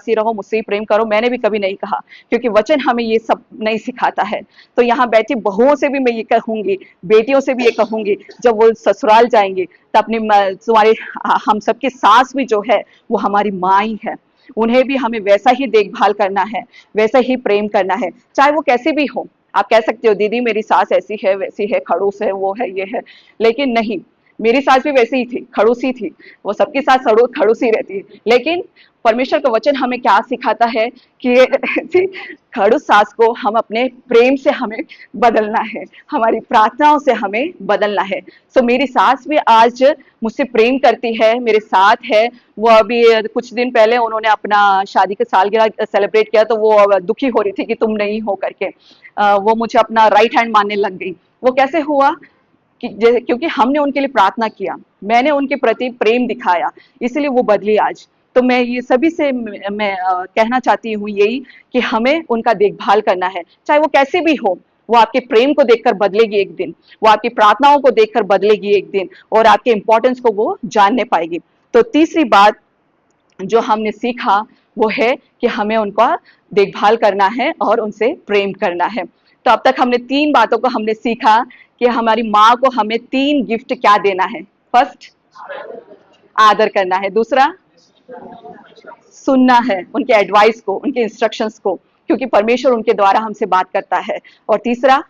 ही रहो, मुझसे ही प्रेम करो. मैंने भी कभी नहीं कहा, क्योंकि वचन हमें ये सब नहीं सिखाता है. तो यहाँ बैठी बहुओं से भी मैं ये कहूंगी, बेटियों से भी ये कहूंगी, जब वो ससुराल जाएंगी तो अपनी तुम्हारी हम सबकी सास भी जो है वो हमारी माँ ही है. उन्हें भी हमें वैसा ही देखभाल करना है, वैसा ही प्रेम करना है, चाहे वो कैसे भी हो. आप कह सकते हो दीदी मेरी सास ऐसी है, वैसी है, खड़ूस है, वो है, ये है, लेकिन नहीं, मेरी सास भी वैसी ही थी, खड़ूसी थी. वो सबकी सास खड़ूसी रहती है. लेकिन परमेश्वर का वचन हमें क्या सिखाता है कि खड़ूस सास को हम अपने प्रेम से हमें बदलना है, हमारी प्रार्थनाओं से हमें बदलना है. सो मेरी सास भी आज मुझसे प्रेम करती है, मेरे साथ है. वो अभी कुछ दिन पहले उन्होंने अपना शादी की सालगिरह सेलिब्रेट किया, तो वो दुखी हो रही थी कि तुम नहीं हो करके. वो मुझे अपना राइट हैंड मानने लग गई. वो कैसे हुआ क्योंकि हमने उनके लिए प्रार्थना किया, मैंने उनके प्रति प्रेम दिखाया, इसलिए वो बदली आज. तो मैं ये सभी से मैं कहना चाहती हूँ यही कि हमें उनका देखभाल करना है, चाहे वो कैसे भी हो. वो आपके प्रेम को देखकर बदलेगी एक दिन, वो आपकी प्रार्थनाओं को देखकर बदलेगी एक दिन, और आपके इंपॉर्टेंस को वो जानने पाएगी. तो तीसरी बात जो हमने सीखा वो है कि हमें उनका देखभाल करना है और उनसे प्रेम करना है. तो अब तक हमने 3 बातों को हमने सीखा कि हमारी माँ को हमें 3 गिफ्ट क्या देना है. फर्स्ट, आदर करना है. दूसरा, सुनना है उनके एडवाइस को, उनके इंस्ट्रक्शंस को, क्योंकि परमेश्वर उनके द्वारा हमसे बात करता है. और तीसरा,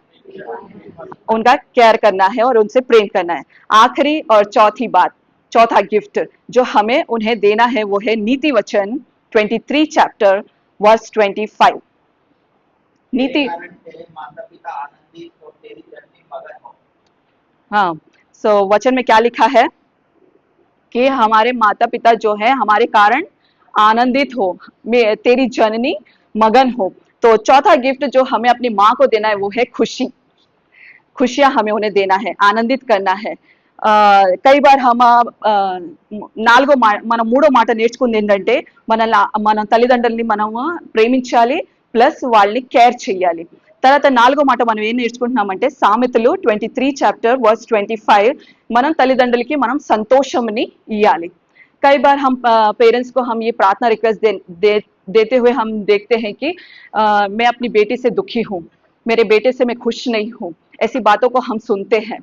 उनका केयर करना है और उनसे प्रेम करना है. आखिरी और चौथा गिफ्ट जो हमें उन्हें देना है वो है नीति वचन 23 चैप्टर वर्स 25. नीति, तेरे माता पिता आनंदित और तेरी जननी मगन हो. हाँ, सो वचन में क्या लिखा है कि हमारे माता पिता जो है हमारे कारण आनंदित हो, तेरी जननी मगन हो. तो चौथा गिफ्ट जो हमें अपनी माँ को देना है वो है खुशियां हमें उन्हें देना है, आनंदित करना है. కై బార్ నాలుగో మనం మూడో మాట నేర్చుకుంది ఏంటంటే మన తల్లిదండ్రుల్ని మనము ప్రేమించాలి, ప్లస్ వాళ్ళని కేర్ చేయాలి. తర్వాత 4గో మాట మనం ఏం నేర్చుకుంటున్నామంటే సామెతలు 23 చాప్టర్ వర్స్ 25, మనం తల్లిదండ్రులకి మనం సంతోషంని ఇవ్వాలి. कई बार हम पेरेंट्स को हम ये प्रार्थना रिक्वेस्ट देते हुए हम देखते हैं कि मैं अपनी बेटी से दुखी हूँ, मेरे बेटे से मैं खुश नहीं हूँ, ऐसी बातों को हम सुनते हैं.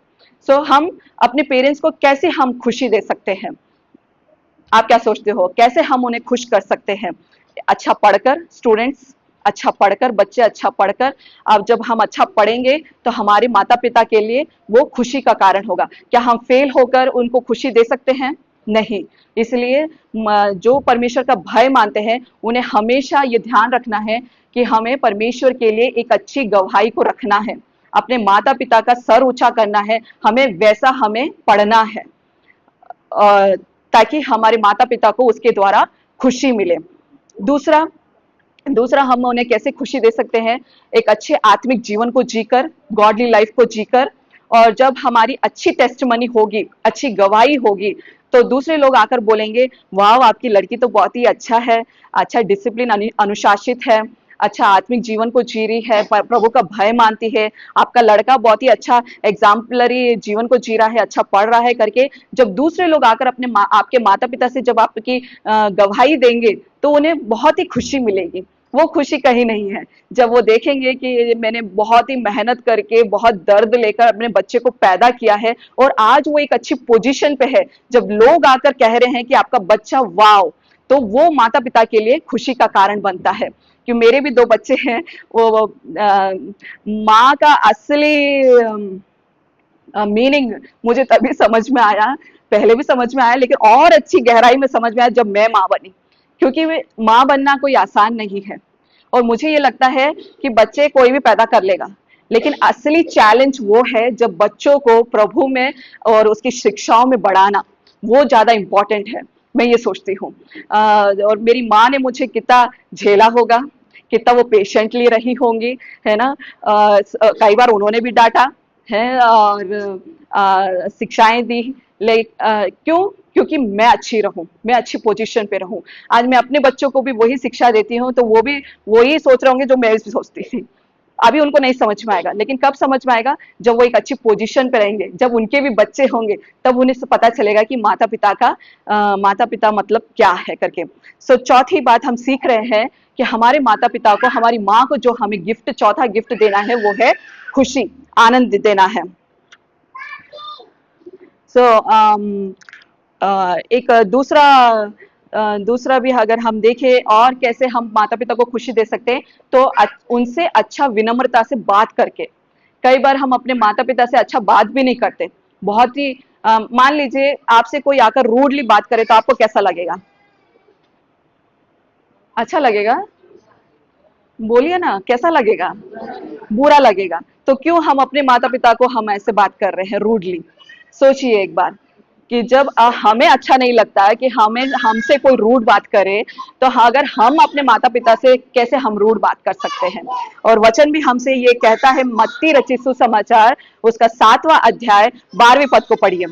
सो हम अपने पेरेंट्स को कैसे हम खुशी दे सकते हैं? आप क्या सोचते हो, कैसे हम उन्हें खुश कर सकते हैं? अच्छा पढ़कर, स्टूडेंट्स अच्छा पढ़कर, बच्चे अच्छा पढ़कर. अब जब हम अच्छा पढ़ेंगे तो हमारे माता पिता के लिए वो खुशी का कारण होगा. क्या हम फेल होकर उनको खुशी दे सकते हैं? नहीं. इसलिए जो परमेश्वर का भय मानते हैं उन्हें हमेशा ये ध्यान रखना है कि हमें परमेश्वर के लिए एक अच्छी गवाही को रखना है, अपने माता पिता का सर ऊंचा करना है, हमें वैसा हमें पढ़ना है, ताकि हमारे माता पिता को उसके द्वारा खुशी मिले. दूसरा हम उन्हें कैसे खुशी दे सकते हैं? एक अच्छे आत्मिक जीवन को जीकर, गॉडली लाइफ को जीकर, और जब हमारी अच्छी टेस्टमनी होगी, अच्छी गवाही होगी, तो दूसरे लोग आकर बोलेंगे, वाह आपकी लड़की तो बहुत ही अच्छा है, अच्छा डिसिप्लिन अनुशासित है, अच्छा आत्मिक जीवन को जी रही है, प्रभु का भय मानती है, आपका लड़का बहुत ही अच्छा एग्जाम्पलरी जीवन को जी रहा है, अच्छा पढ़ रहा है करके जब दूसरे लोग आकर अपने आपके माता पिता से जब आपकी गवाही देंगे तो उन्हें बहुत ही खुशी मिलेगी। वो खुशी कहीं नहीं है जब वो देखेंगे कि मैंने बहुत ही मेहनत करके बहुत दर्द लेकर अपने बच्चे को पैदा किया है और आज वो एक अच्छी पोजीशन पे है, जब लोग आकर कह रहे हैं कि आपका बच्चा वाव, तो वो माता पिता के लिए खुशी का कारण बनता है। कि मेरे भी 2 बच्चे हैं, वो माँ का असली मीनिंग मुझे तभी समझ में आया, पहले भी समझ में आया लेकिन और अच्छी गहराई में समझ में आया जब मैं माँ बनी, क्योंकि माँ बनना कोई आसान नहीं है। और मुझे ये लगता है कि बच्चे कोई भी पैदा कर लेगा, लेकिन असली चैलेंज वो है जब बच्चों को प्रभु में और उसकी शिक्षाओं में बढ़ाना, वो ज्यादा इंपॉर्टेंट है, मैं ये सोचती हूँ। और मेरी माँ ने मुझे कितना झेला होगा, कितना वो पेशेंटली रही होंगी, है ना। कई बार उन्होंने भी डांटा है और शिक्षाएं दी, क्यों? क्योंकि मैं अच्छी रहूं, मैं अच्छी पोजीशन पे रहूं। आज मैं अपने बच्चों को भी वही शिक्षा देती हूँ, तो वो भी वही सोच रहे होंगे जो मैं भी सोचती थी। अभी उनको नहीं समझ में आएगा, लेकिन कब समझ में आएगा? जब वो एक अच्छी पोजीशन पे रहेंगे, जब उनके भी बच्चे होंगे, तब उन्हें पता चलेगा कि माता पिता मतलब क्या है करके। सो चौथी बात हम सीख रहे हैं कि हमारे माता पिता को, हमारी माँ को जो हमें गिफ्ट, चौथा गिफ्ट देना है वो है खुशी, आनंद देना है। सो एक दूसरा भी अगर हम देखें और कैसे हम माता पिता को खुशी दे सकते हैं, तो उनसे अच्छा विनम्रता से बात करके। कई बार हम अपने माता पिता से अच्छा बात भी नहीं करते, बहुत ही मान लीजिए आपसे कोई आकर रूडली बात करे तो आपको कैसा लगेगा? अच्छा लगेगा? बोलिए ना, कैसा लगेगा? बुरा लगेगा। तो क्यों हम अपने माता पिता को हम ऐसे बात कर रहे हैं रूडली? सोचिए एक बार कि जब हमें अच्छा नहीं लगता है कि हमें हमसे कोई रूड बात करे, तो अगर हम अपने माता पिता से कैसे हम रूड बात कर सकते हैं? और वचन भी हमसे ये कहता है, मत्ती रचित सुसमाचार उसका 7वां अध्याय 12वें पद को पढ़िए।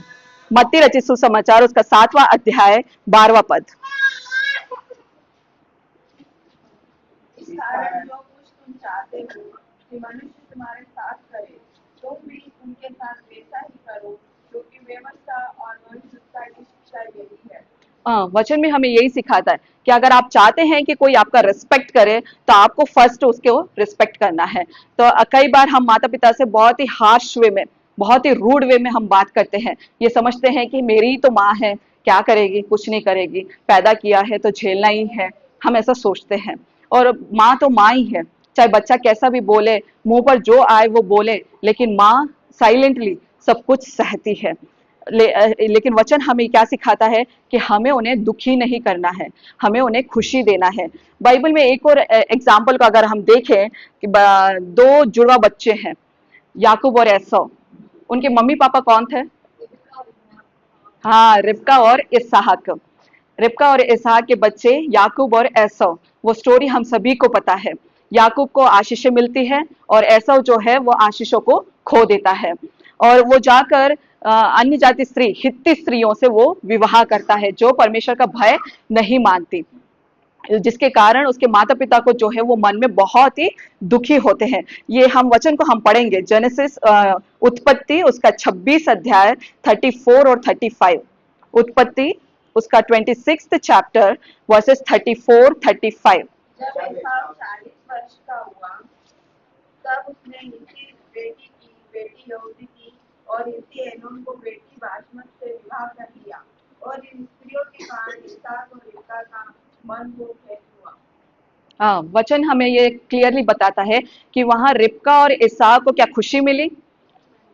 मत्ती रचित सुसमाचार उसका 7वां अध्याय 12वां पद। इस कारण जो कुछ तुम चाहते हो कि मनुष्य तुम्हारे साथ करे, तो भी उनके साथ वैसा ही करो, क्योंकि व्यवस्था और मनुष्यता की शिक्षा यही है। वचन में हमें यही सिखाता है कि अगर आप चाहते हैं कि कोई आपका रिस्पेक्ट करे, तो आपको फर्स्ट उसको रिस्पेक्ट करना है। तो कई बार हम माता पिता से बहुत ही हार्श वे में, बहुत ही रूड वे में हम बात करते हैं, ये समझते हैं कि मेरी ही तो माँ है, क्या करेगी? कुछ नहीं करेगी, पैदा किया है तो झेलना ही है, हम ऐसा सोचते हैं। और माँ तो माँ ही है, चाहे बच्चा कैसा भी बोले, मुंह पर जो आए वो बोले, लेकिन माँ साइलेंटली सब कुछ सहती है। लेकिन वचन हमें क्या सिखाता है कि हमें उन्हें दुखी नहीं करना है, हमें उन्हें खुशी देना है। बाइबल में एक और एग्जाम्पल को अगर हम देखें कि 2 जुड़वा बच्चे हैं, याकूब और एसौ। उनके मम्मी पापा कौन थे? हाँ, रिबका और इसहाक। रिबका और इसहाक के बच्चे याकूब और एसौ। वो स्टोरी हम सभी को पता है। याकूब को आशीषें मिलती है और एसौ जो है वो आशीषों को खो देता है, और वो जाकर अन्य जाति स्त्री, हित्ती स्त्रियों से वो विवाह करता है, जो परमेश्वर का भय नहीं मानती, जिसके कारण उसके माता पिता को जो है वो मन में बहुत ही दुखी होते हैं। ये हम वचन को हम पढ़ेंगे, जेनेसिस उत्पत्ति उसका 26 अध्याय 34 और 35। उत्पत्ति उसका 26th चैप्टर वर्सेस 34-35। जब एसाव 40 वर्ष का हुआ, तब उसने इनकी बेटी की बेटी यहूदी की और इनकी एनोन को बेटी बाशमत से विवाह कर लिया, और इन स्त्रियों के कारण इसहाक और रिबका का मन को खेद हुआ। हाँ, वचन हमें ये क्लियरली बताता है कि वहां रिबका और इसहाक को क्या खुशी मिली?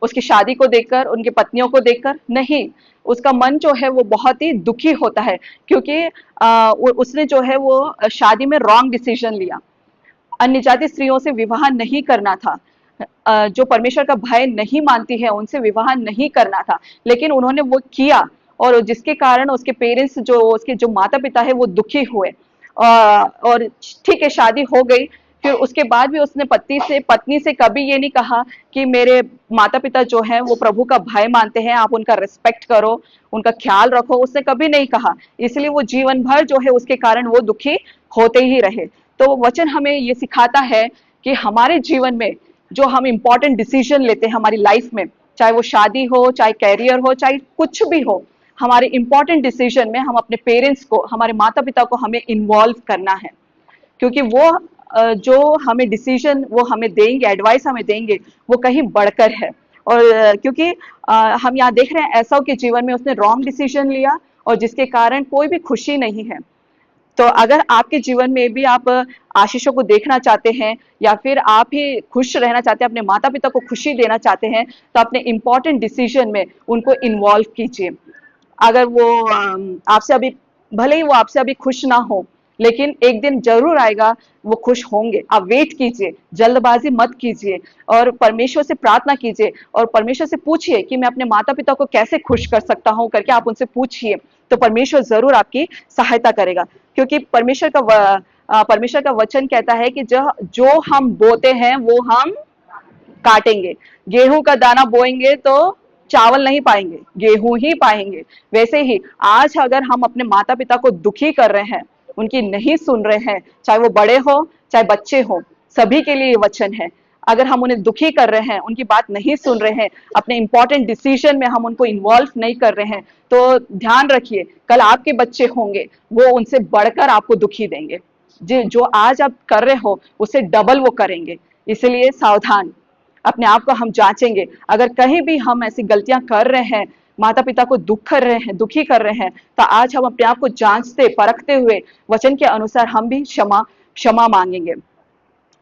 उसकी शादी को देखकर, उनकी पत्नियों को देखकर? नहीं, उसका मन जो है वो बहुत ही दुखी होता है, क्योंकि उसने जो है वो शादी में रॉन्ग डिसीजन लिया, अन्य जाति स्त्रियों से विवाह नहीं करना था। जो परमेश्वर का भय नहीं मानती है उनसे विवाह नहीं करना था, लेकिन उन्होंने वो किया, और जिसके कारण उसके पेरेंट्स, जो उसके जो माता पिता है वो दुखी हुए। और ठीक है, शादी हो गई, फिर उसके बाद भी उसने पत्नी से कभी ये नहीं कहा कि मेरे माता पिता जो हैं वो प्रभु का भय मानते हैं, आप उनका रिस्पेक्ट करो, उनका ख्याल रखो, उसने कभी नहीं कहा। इसलिए वो जीवन भर जो है उसके कारण वो दुखी होते ही रहे। तो वो वचन हमें ये सिखाता है कि हमारे जीवन में जो हम इंपॉर्टेंट डिसीजन लेते हैं हमारी लाइफ में, चाहे वो शादी हो, चाहे कैरियर हो, चाहे कुछ भी हो, हमारे इंपॉर्टेंट डिसीजन में हम अपने पेरेंट्स को, हमारे माता पिता को हमें इन्वॉल्व करना है। क्योंकि वो जो हमें डिसीजन वो हमें देंगे, एडवाइस हमें देंगे, वो कहीं बढ़कर है। और क्योंकि हम यहाँ देख रहे हैं एसाव के जीवन में उसने रॉन्ग डिसीजन लिया और जिसके कारण कोई भी खुशी नहीं है। तो अगर आपके जीवन में भी आप आशीषों को देखना चाहते हैं या फिर आप ही खुश रहना चाहते हैं, अपने माता पिता को खुशी देना चाहते हैं, तो अपने इंपॉर्टेंट डिसीजन में उनको इन्वॉल्व कीजिए। अगर वो आपसे अभी, भले ही वो आपसे अभी खुश ना हो, लेकिन एक दिन जरूर आएगा वो खुश होंगे। आप वेट कीजिए, जल्दबाजी मत कीजिए और परमेश्वर से प्रार्थना कीजिए और परमेश्वर से पूछिए कि मैं अपने माता पिता को कैसे खुश कर सकता हूँ करके आप उनसे पूछिए। तो परमेश्वर जरूर आपकी सहायता करेगा, क्योंकि परमेश्वर का वचन कहता है कि जो हम बोते हैं वो हम काटेंगे। गेहूं का दाना बोएंगे तो चावल नहीं पाएंगे, गेहूं ही पाएंगे। वैसे ही आज अगर हम अपने माता पिता को दुखी कर रहे हैं, उनकी नहीं सुन रहे हैं, चाहे वो बड़े हो चाहे बच्चे हो, सभी के लिए ये वचन है। अगर हम उन्हें दुखी कर रहे हैं, उनकी बात नहीं सुन रहे हैं, अपने इंपॉर्टेंट डिसीजन में हम उनको इन्वॉल्व नहीं कर रहे हैं, तो ध्यान रखिए कल आपके बच्चे होंगे, वो उनसे बढ़कर आपको दुखी देंगे। जो आज आप कर रहे हो उससे डबल वो करेंगे। इसलिए सावधान, अपने आप को हम जांचेंगे। अगर कहीं भी हम ऐसी गलतियां कर रहे हैं, माता पिता को दुखी कर रहे हैं, तो आज हम अपने आप को जांचते परखते हुए वचन के अनुसार हम भी क्षमा मांगेंगे।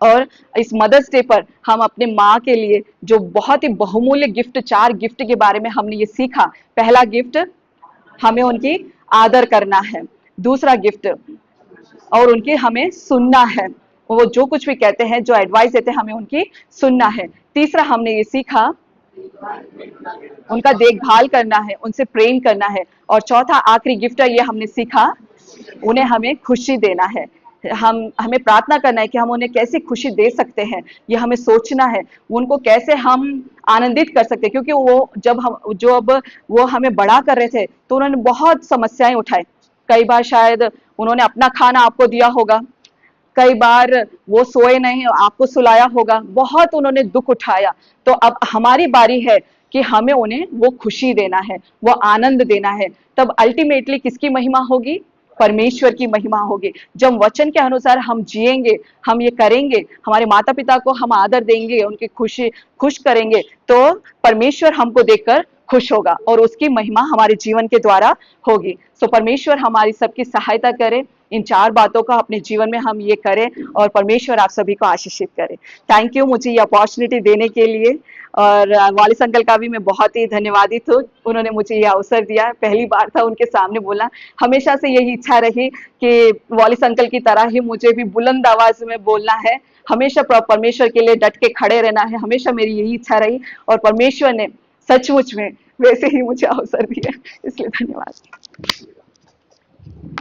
और इस मदर्स डे पर हम अपने माँ के लिए जो बहुत ही बहुमूल्य गिफ्ट, 4 गिफ्ट के बारे में हमने ये सीखा। पहला गिफ्ट, हमें उनकी आदर करना है। दूसरा गिफ्ट, और उनकी हमें सुनना है। वो जो कुछ भी कहते हैं, जो एडवाइस देते हैं, हमें उनकी सुनना है। तीसरा हमने ये सीखा, उनका देखभाल करना है, उनसे प्रेम करना है। और चौथा आखिरी गिफ्ट ये हमने सीखा, उन्हें हमें खुशी देना है। हमें प्रार्थना करना है कि हम उन्हें कैसे खुशी दे सकते हैं, ये हमें सोचना है। उनको कैसे हम आनंदित कर सकते हैं, क्योंकि अब वो हमें बड़ा कर रहे थे तो उन्होंने बहुत समस्याएं उठाई। कई बार शायद उन्होंने अपना खाना आपको दिया होगा, कई बार वो सोए नहीं, आपको सुलाया होगा, बहुत उन्होंने दुख उठाया। तो अब हमारी बारी है कि हमें उन्हें वो खुशी देना है, वो आनंद देना है। तब अल्टीमेटली किसकी महिमा होगी? परमेश्वर की महिमा होगी। जब वचन के अनुसार हम जिएंगे, हम ये करेंगे, हमारे माता पिता को हम आदर देंगे, उनकी खुश करेंगे, तो परमेश्वर हमको देखकर खुश होगा और उसकी महिमा हमारे जीवन के द्वारा होगी। सो परमेश्वर हमारी सबकी सहायता करे, इन 4 बातों का अपने जीवन में हम ये करें और परमेश्वर आप सभी को आशीषित करे। थैंक यू मुझे ये अपॉर्चुनिटी देने के लिए। और वालिस अंकल का भी मैं बहुत ही धन्यवादित हूँ, उन्होंने मुझे ये अवसर दिया। पहली बार था उनके सामने बोलना। हमेशा से यही इच्छा रही कि वालिस अंकल की तरह ही मुझे भी बुलंद आवाज में बोलना है, हमेशा परमेश्वर के लिए डट के खड़े रहना है। हमेशा मेरी यही इच्छा रही और परमेश्वर ने सचमुच में वैसे ही मुझे अवसर दिया, इसलिए धन्यवाद।